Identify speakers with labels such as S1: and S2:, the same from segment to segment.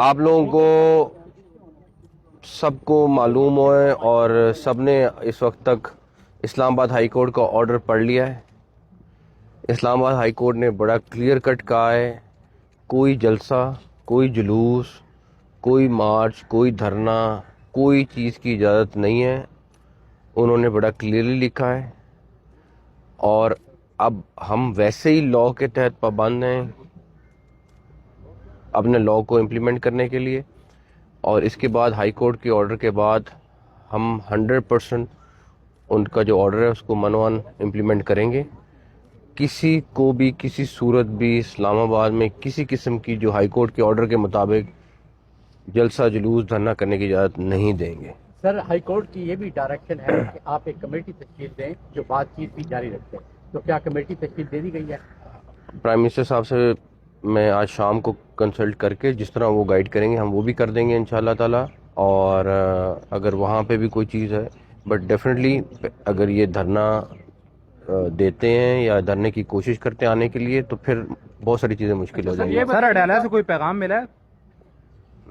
S1: آپ لوگوں کو سب کو معلوم ہے اور سب نے اس وقت تک اسلام آباد ہائی کورٹ کا آرڈر پڑھ لیا ہے. اسلام آباد ہائی کورٹ نے بڑا کلیئر کٹ کہا ہے کوئی جلسہ، کوئی جلوس، کوئی مارچ، کوئی دھرنا، کوئی چیز کی اجازت نہیں ہے. انہوں نے بڑا کلیئرلی لکھا ہے اور اب ہم ویسے ہی لاء کے تحت پابند ہیں اپنے لاء کو امپلیمنٹ کرنے کے لیے. اور اس کے بعد ہائی کورٹ کے آرڈر کے بعد ہم 100% ان کا جو آرڈر ہے اس کو منوان امپلیمنٹ کریں گے. کسی کو بھی کسی صورت بھی اسلام آباد میں کسی قسم کی جو ہائی کورٹ کے آرڈر کے مطابق جلسہ جلوس دھرنا کرنے کی اجازت نہیں دیں گے.
S2: سر ہائی کورٹ کی یہ بھی ڈائریکشن ہے کہ آپ ایک کمیٹی تشکیل دیں جو بات چیت بھی جاری رکھتے ہیں، تو کیا کمیٹی تشکیل دے دی گئی ہے؟
S1: پرائم منسٹر صاحب سے میں آج شام کو کنسلٹ کر کے جس طرح وہ گائیڈ کریں گے ہم وہ بھی کر دیں گے انشاءاللہ تعالی. اور اگر وہاں پہ بھی کوئی چیز ہے بٹ ڈیفینیٹلی اگر یہ دھرنا دیتے ہیں یا دھرنے کی کوشش کرتے ہیں آنے کے لیے تو پھر بہت ساری چیزیں مشکل ہو جائیں گی.
S3: سر اڈالہ سے کوئی پیغام ملا ہے؟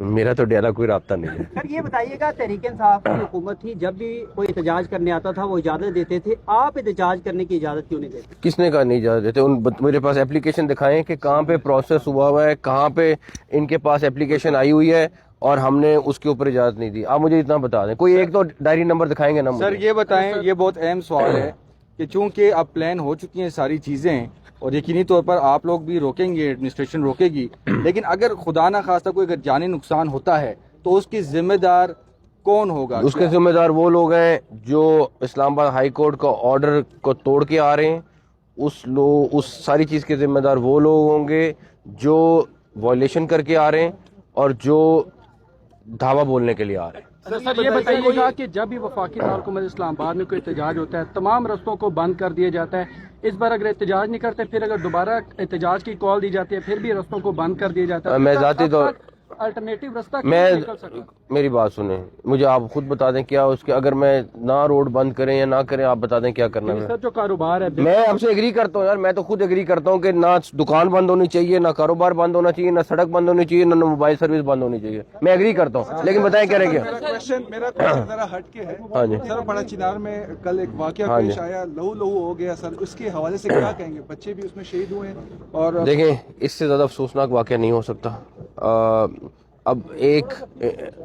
S1: میرا تو ڈیلا کوئی رابطہ نہیں ہے.
S4: سر یہ بتائیے گا تحریک انصاف کی حکومت تھی، جب بھی کوئی احتجاج کرنے آتا تھا وہ اجازت دیتے تھے، آپ احتجاج کرنے کی اجازت کیوں نہیں دیتے؟
S1: کس نے کہا نہیں اجازت دیتے؟ میرے پاس اپلیکیشن دکھائیں کہ کہاں پہ پروسیس ہوا ہے، کہاں پہ ان کے پاس اپلیکیشن آئی ہوئی ہے اور ہم نے اس کے اوپر اجازت نہیں دی. آپ مجھے اتنا بتا دیں، کوئی ایک تو ڈائری نمبر دکھائیں گے نا مجھے.
S3: سر یہ بتائیں، یہ بہت اہم سوال ہے کہ چونکہ اب پلان ہو چکی ہیں ساری چیزیں اور یقینی طور پر آپ لوگ بھی روکیں گے، ایڈمنسٹریشن روکے گی، لیکن اگر خدا نہ خواستہ کوئی اگر جانی نقصان ہوتا ہے تو اس کی ذمہ دار کون ہوگا؟
S1: اس کے ذمہ دار وہ لوگ ہیں جو اسلام آباد ہائی کورٹ کا آرڈر کو توڑ کے آ رہے ہیں. اس ساری چیز کے ذمہ دار وہ لوگ ہوں گے جو وائلیشن کر کے آ رہے ہیں اور جو دھاوا بولنے کے لیے آ رہے ہیں.
S5: سر یہ بتائیے گا کہ جب بھی وفاقی دارالحکومت اسلام آباد میں کوئی احتجاج ہوتا ہے تمام رستوں کو بند کر دیا جاتا ہے. اس بار اگر احتجاج نہیں کرتے پھر اگر دوبارہ احتجاج کی کال دی جاتی ہے پھر بھی رستوں کو بند کر دیا جاتا ہے.
S1: میں ذاتی طور
S5: الٹرنیٹو رستہ کیوں نہیں نکل سکتا؟
S1: میری بات سنیں، مجھے آپ خود بتا دیں کیا اس کے اگر میں نہ روڈ بند کریں یا نہ کریں آپ بتا دیں کیا کرنا ہے.
S5: سر جو کاروبار ہے
S1: میں آپ سے ایگری کرتا ہوں یار، میں تو خود ایگری کرتا ہوں کہ نہ دکان بند ہونی چاہیے، نہ کاروبار بند ہونا چاہیے، نہ سڑک بند ہونی چاہیے، نہ موبائل سروس بند ہونی چاہیے. میں ایگری کرتا ہوں لیکن بتائیں کیا رہ گیا.
S6: میرا کوشچن ذرا ہٹ کے ہے.
S1: ہاں جی
S6: سر بڑا چنار میں کل ایک واقعہ پیش آیا، لہو لہو ہو گیا سر، اس کے حوالے سے کیا کہیں گے؟ بچے بھی اس میں شہید ہوئے ہیں. اور
S1: دیکھیں اس سے زیادہ افسوسناک واقعہ نہیں ہو سکتا. اب ایک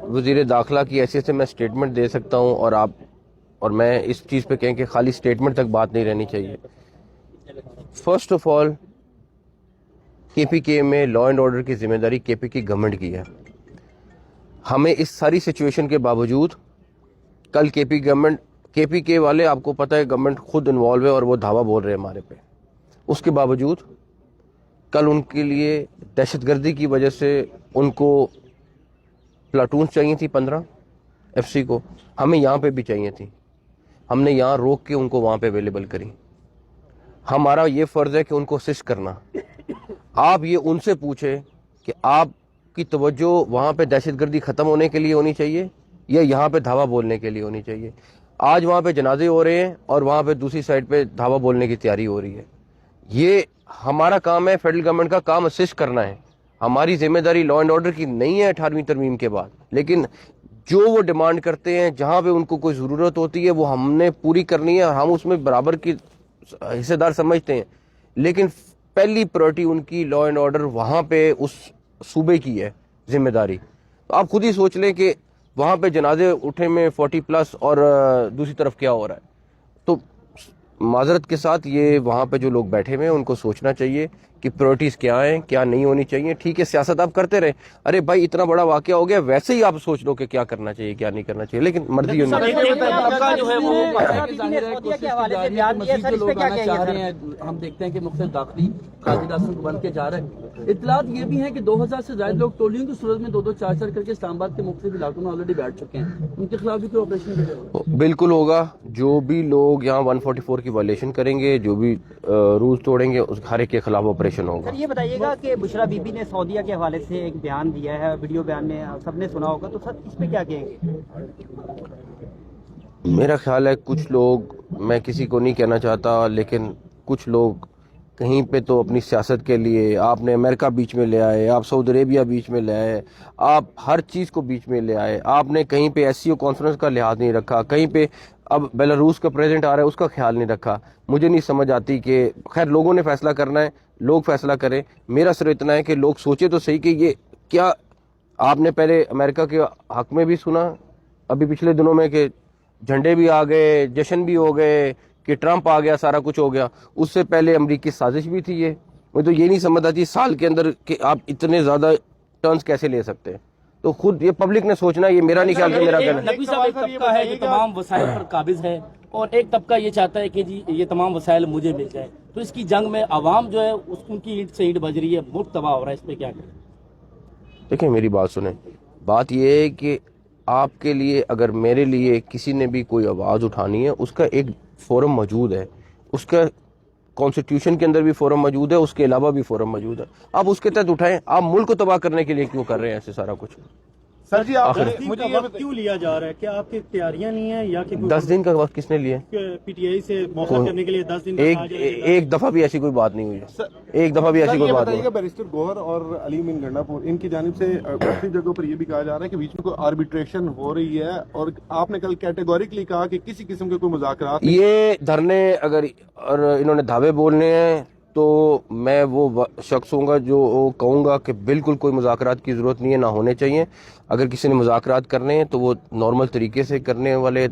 S1: وزیر داخلہ کی حیثیت سے میں سٹیٹمنٹ دے سکتا ہوں اور میں اس چیز پہ کہیں کہ خالی سٹیٹمنٹ تک بات نہیں رہنی چاہیے. فرسٹ آف آل کے پی کے میں لا اینڈ آرڈر کی ذمہ داری کے پی کی گورنمنٹ کی ہے. ہمیں اس ساری سچویشن کے باوجود کل کے پی کے والے آپ کو پتہ ہے گورنمنٹ خود انوالو ہے اور وہ دھاوا بول رہے ہیں ہمارے پہ. اس کے باوجود کل ان کے لیے دہشت گردی کی وجہ سے ان کو پلاٹونز چاہیے تھی 15 ایف سی کو، ہمیں یہاں پہ بھی چاہیے تھی. ہم نے یہاں روک کے ان کو وہاں پہ اویلیبل کری. ہمارا یہ فرض ہے کہ ان کو اسسٹ کرنا. آپ یہ ان سے پوچھیں کہ آپ کی توجہ وہاں پہ دہشت گردی ختم ہونے کے لیے ہونی چاہیے یا یہاں پہ دھاوا بولنے کے لیے ہونی چاہیے. آج وہاں پہ جنازے ہو رہے ہیں اور وہاں پہ دوسری سائڈ پہ دھاوا بولنے کی تیاری ہو رہی ہے. یہ ہمارا کام ہے، فیڈرل گورنمنٹ کا کام اسسٹ کرنا ہے. ہماری ذمہ داری لا اینڈ آرڈر کی نہیں ہے 18ویں ترمیم کے بعد، لیکن جو وہ ڈیمانڈ کرتے ہیں جہاں پہ ان کو کوئی ضرورت ہوتی ہے وہ ہم نے پوری کرنی ہے اور ہم اس میں برابر کی حصے دار سمجھتے ہیں. لیکن پہلی پرائرٹی ان کی لا اینڈ آرڈر وہاں پہ اس صوبے کی ہے ذمہ داری. تو آپ خود ہی سوچ لیں کہ وہاں پہ جنازے اٹھے میں 40+ اور دوسری طرف کیا ہو رہا ہے. تو معذرت کے ساتھ یہ وہاں پہ جو لوگ بیٹھے ہوئے ہیں ان کو سوچنا چاہیے کہ پرائرٹیز کیا ہیں کیا نہیں ہونی چاہیے. ٹھیک ہے سیاست آپ کرتے رہے، ارے بھائی اتنا بڑا واقعہ ہو گیا ویسے ہی آپ سوچ لو کہ کیا کرنا چاہیے کیا نہیں کرنا چاہیے، لیکن مرضی
S4: ہم
S7: دیکھتے ہیں کہ مختلف داخلی قاضی بن کے جا رہے ہیں. اطلاعات یہ بھی ہیں کہ 2000 سے زائد لوگ ٹولیوں کی صورت میں 2-4 کر کے اسلام آباد کے مختلف علاقوں میں آلریڈی بیٹھ چکے ہیں. ان کے خلاف بھی کوئی آپریشن
S1: بالکل ہوگا. جو بھی لوگ یہاں 144 کی وائلیشن کریں گے، جو بھی رولز توڑیں گے، اس ہر ایک کے خلاف آپریشن ہوگا.
S4: سر یہ بتائیے گا کہ بشرا بی بی نے سعودیہ کے حوالے سے ایک بیان دیا ہے، ویڈیو بیان میں سب نے سنا ہوگا، تو سر اس پہ کیا کہیں گے؟
S1: میرا خیال ہے کچھ لوگ، میں کسی کو نہیں کہنا چاہتا، لیکن کچھ لوگ کہیں پہ تو اپنی سیاست کے لیے آپ نے امریکہ بیچ میں لے آئے, آپ سعودی عربیہ بیچ میں لے آئے, آپ ہر چیز کو بیچ میں لے آئے, آپ نے کہیں پہ ایس سی او کانفرنس کا لحاظ نہیں رکھا, کہیں پہ اب بیلاروس کا پریزیڈنٹ آ رہا ہے اس کا خیال نہیں رکھا. مجھے نہیں سمجھ آتی کہ خیر لوگوں نے فیصلہ کرنا ہے, لوگ فیصلہ کریں. میرا صرف اتنا ہے کہ لوگ سوچے تو صحیح کہ یہ کیا آپ نے پہلے امریکہ کے حق میں بھی سنا ابھی پچھلے دنوں میں کہ جھنڈے بھی آ گئے, جشن بھی ہو گئے, کہ ٹرمپ آ گیا, سارا کچھ ہو گیا. اس سے پہلے امریکی سازش بھی تھی. یہ مجھے تو یہ نہیں سمجھ آتی سال کے اندر کہ آپ اتنے زیادہ ٹرنز کیسے لے سکتے ہیں. تو خود یہ پبلک نے سوچنا, یہ میرا نہیں خیال کہ میرا کہنا.
S7: نقوی صاحب ایک طبقہ ہے جو تمام وسائل پر قابض ہے اور ایک طبقہ یہ چاہتا ہے کہ جی یہ تمام وسائل مجھے مل جائے, تو اس کی جنگ میں عوام جو ہے ان کی اینٹ سے اینٹ بج رہی ہے, ملک تباہ ہو رہا ہے, اس پہ کیا کریں؟
S1: دیکھیں میری بات سنیں, بات یہ ہے کہ آپ کے لیے اگر میرے لیے کسی نے بھی کوئی آواز اٹھانی ہے اس کا ایک فورم موجود ہے, اس کا کانسٹیٹیوشن کے اندر بھی فورم موجود ہے, اس کے علاوہ بھی فورم موجود ہے. آپ اس کے تحت اٹھائیں. آپ ملک کو تباہ کرنے کے لیے کیوں کر رہے ہیں ایسے سارا کچھ؟
S8: سر جی آپ
S6: مجھے
S8: وقت کیوں لیا جا رہا ہے؟ کیا آپ کی تیاریاں نہیں ہیں یا کہ
S1: 10 دن کا وقت کس نے لیا؟
S8: پی ٹی آئی سے موقع کرنے کے لیے 10 دن
S1: ایک دفعہ بھی ایسی کوئی بات نہیں ہوئی ہے, ایک دفعہ بھی ایسی کوئی بات نہیں ہوئی.
S9: بیرسٹر گوہر اور علی امین گنڈا پور ان کی جانب سے کافی جگہوں پر یہ بھی کہا جا رہا ہے کہ بیچ میں کوئی آربیٹریشن ہو رہی ہے, اور آپ نے کل کیٹیگوریکلی کہا کہ کسی قسم کے کوئی مذاکرات
S1: یہ دھرنے اگر اور انہوں نے دعوے بولنے ہیں تو میں وہ شخص ہوں گا جو کہوں گا کہ بالکل کوئی مذاکرات کی ضرورت نہیں ہے, نہ ہونے چاہیے. اگر کسی نے مذاکرات کرنے ہیں تو وہ نارمل طریقے سے کرنے والے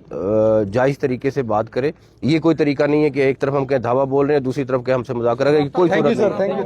S1: جائز طریقے سے بات کرے. یہ کوئی طریقہ نہیں ہے کہ ایک طرف ہم کہیں دھاوا بول رہے ہیں, دوسری طرف کہ ہم سے مذاکرہ کریں, کوئی صورت نہیں.